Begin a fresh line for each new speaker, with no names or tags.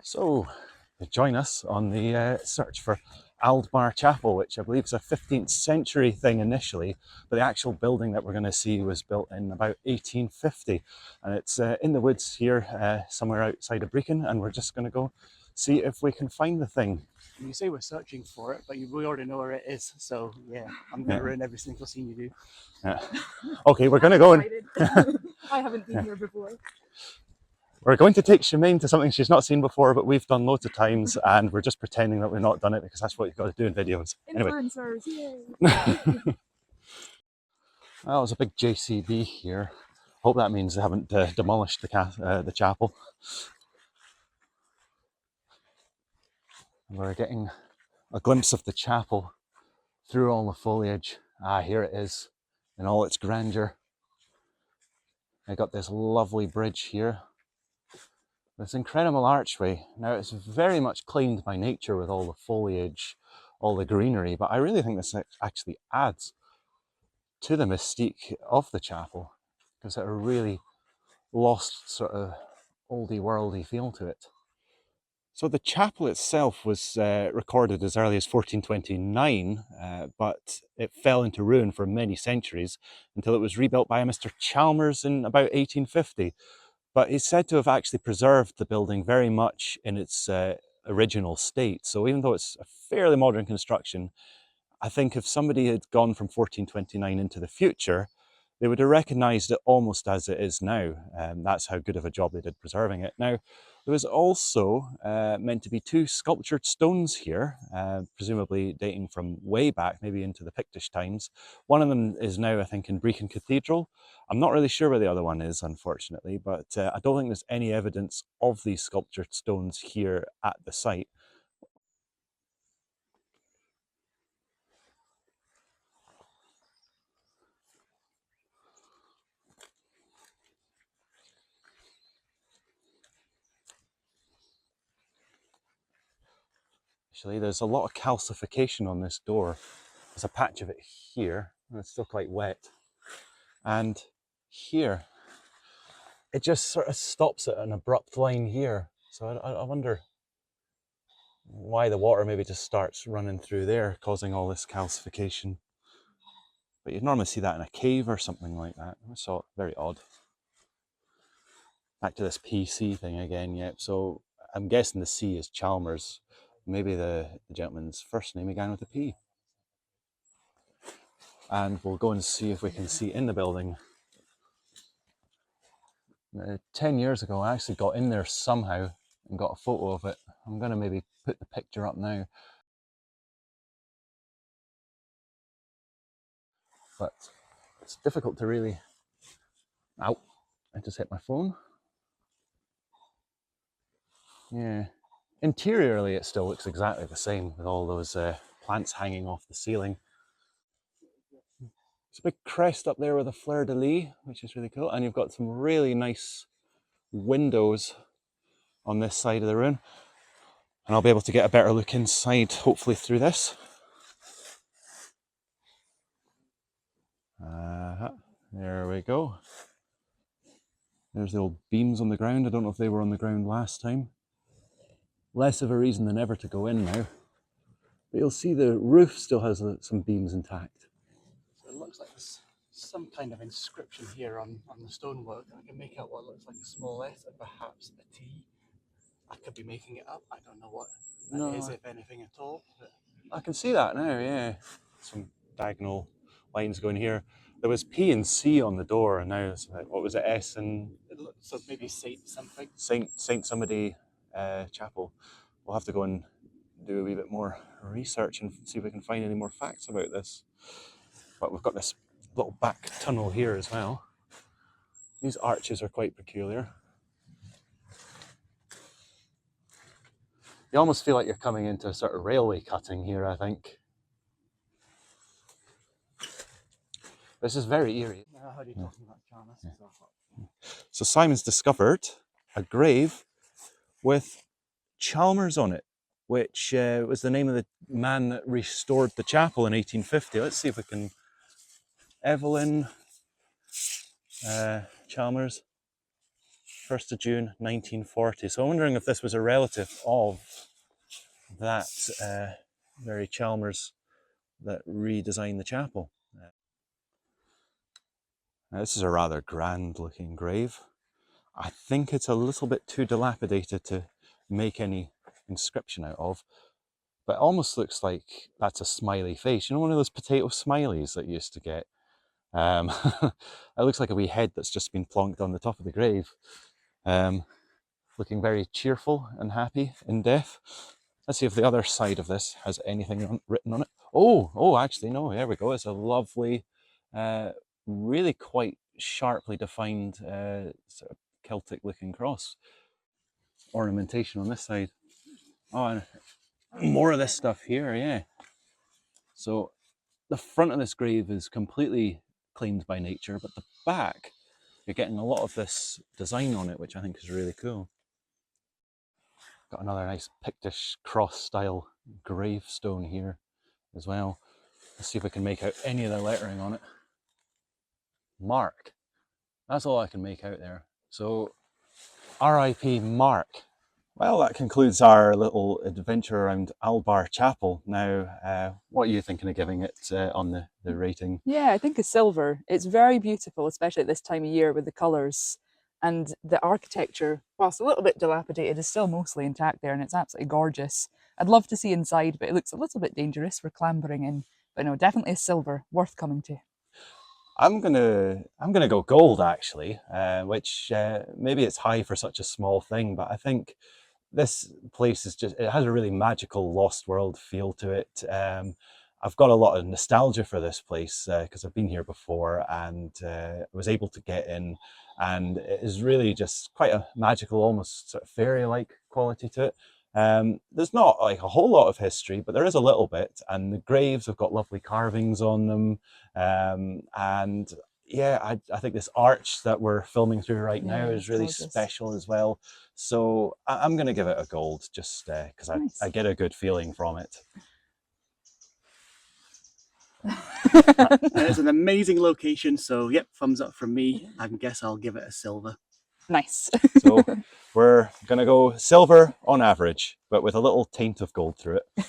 So, join us on the search for Aldbar Chapel, which I believe is a 15th century thing initially, but the actual building that we're going to see was built in about 1850. And it's in the woods here, somewhere outside of Brecon, and we're just going to go see if we can find the thing.
You say we're searching for it, but we already know where it is. So yeah, I'm going to ruin every single scene you do.
Yeah. Okay, we're going to go and
I haven't been here before.
we're going to take Shemaine to something she's not seen before, but we've done loads of times, and we're just pretending that we've not done it because that's what you've got to do in videos.
Influencers, yay!
Well, there's a big JCB here. Hope that means they haven't demolished the chapel. We're getting a glimpse of the chapel through all the foliage. Ah, here it is in all its grandeur. I got this lovely bridge here. This incredible archway. Now, it's very much claimed by nature with all the foliage, all the greenery, but I really think this actually adds to the mystique of the chapel because it really lost sort of oldie worldy feel to it. So the chapel itself was recorded as early as 1429, but it fell into ruin for many centuries until it was rebuilt by a Mr. Chalmers in about 1850. But he's said to have actually preserved the building very much in its original state. So even though it's a fairly modern construction, I think if somebody had gone from 1429 into the future, they would have recognised it almost as it is now. That's how good of a job they did preserving it. Now, there was also meant to be two sculptured stones here, presumably dating from way back, maybe into the Pictish times. One of them is now, I think, in Brecon Cathedral. I'm not really sure where the other one is, unfortunately, but I don't think there's any evidence of these sculptured stones here at the site. Actually, there's a lot of calcification on this door. There's a patch of it here, and it's still quite wet. And here, it just sort of stops at an abrupt line here. So I wonder why the water maybe just starts running through there, causing all this calcification. But you'd normally see that in a cave or something like that. I saw it, very odd. Back to this PC thing again, yep. So I'm guessing the C is Chalmers. Maybe the gentleman's first name began with a P. And we'll go and see if we can see in the building. 10 years ago, I actually got in there somehow and got a photo of it. I'm going to maybe put the picture up now. But it's difficult to really... Ow, I just hit my phone. Yeah. Interiorly, it still looks exactly the same with all those plants hanging off the ceiling. There's a big crest up there with a fleur-de-lis, which is really cool. And you've got some really nice windows on this side of the room. And I'll be able to get a better look inside, hopefully through this. There we go. There's the old beams on the ground. I don't know if they were on the ground last time. Less of a reason than ever to go in now. But you'll see the roof still has some beams intact.
So it looks like there's some kind of inscription here on the stonework. I can make out what looks like a small S and perhaps a T. I could be making it up. I don't know what that is, if anything at all. But
I can see that now, yeah. Some diagonal lines going here. There was P and C on the door, and now it's like, what was it, S and...
So maybe Saint something?
Saint somebody chapel. We'll have to go and do a wee bit more research and see if we can find any more facts about this. But we've got this little back tunnel here as well. These arches are quite peculiar. You almost feel like you're coming into a sort of railway cutting here, I think. This is very eerie.
How do you talk about Chalmers?
Yeah. So Simon's discovered a grave with Chalmers on it, which was the name of the man that restored the chapel in 1850. Let's see if we can... Evelyn Chalmers. 1st of June 1940. So I'm wondering if this was a relative of that very Chalmers that redesigned the chapel. Now, this is a rather grand looking grave. I think it's a little bit too dilapidated to make any inscription out of, but it almost looks like that's a smiley face. You know, one of those potato smileys that you used to get? It looks like a wee head that's just been plonked on the top of the grave. Looking very cheerful and happy in death. Let's see if the other side of this has anything written on it. Oh, actually, no, there we go. It's a lovely, really quite sharply defined sort of Celtic looking cross. Ornamentation on this side. Oh, and more of this stuff here, yeah. So the front of this grave is completely claimed by nature, but the back, you're getting a lot of this design on it, which I think is really cool. Got another nice Pictish cross style gravestone here as well. Let's see if we can make out any of the lettering on it. Mark. That's all I can make out there. So, R.I.P. Mark. Well, that concludes our little adventure around Aldbar Chapel. Now, what are you thinking of giving it on the rating?
Yeah, I think a silver. It's very beautiful, especially at this time of year with the colours. And the architecture, whilst a little bit dilapidated, is still mostly intact there, and it's absolutely gorgeous. I'd love to see inside, but it looks a little bit dangerous for clambering in. But no, definitely a silver, worth coming to.
I'm gonna go gold actually, which maybe it's high for such a small thing, but I think this place is just, it has a really magical lost world feel to it. I've got a lot of nostalgia for this place because I've been here before and was able to get in, and it is really just quite a magical, almost sort of fairy-like quality to it. There's not like a whole lot of history, but there is a little bit, and the graves have got lovely carvings on them. And yeah, I think this arch that we're filming through right now is really
gorgeous.
special as well. So I'm going to give it a gold just because
Nice.
I get a good feeling from it.
It's an amazing location, so yep, thumbs up from me. I guess I'll give it a silver.
Nice.
So we're going to go silver on average, but with a little taint of gold through it.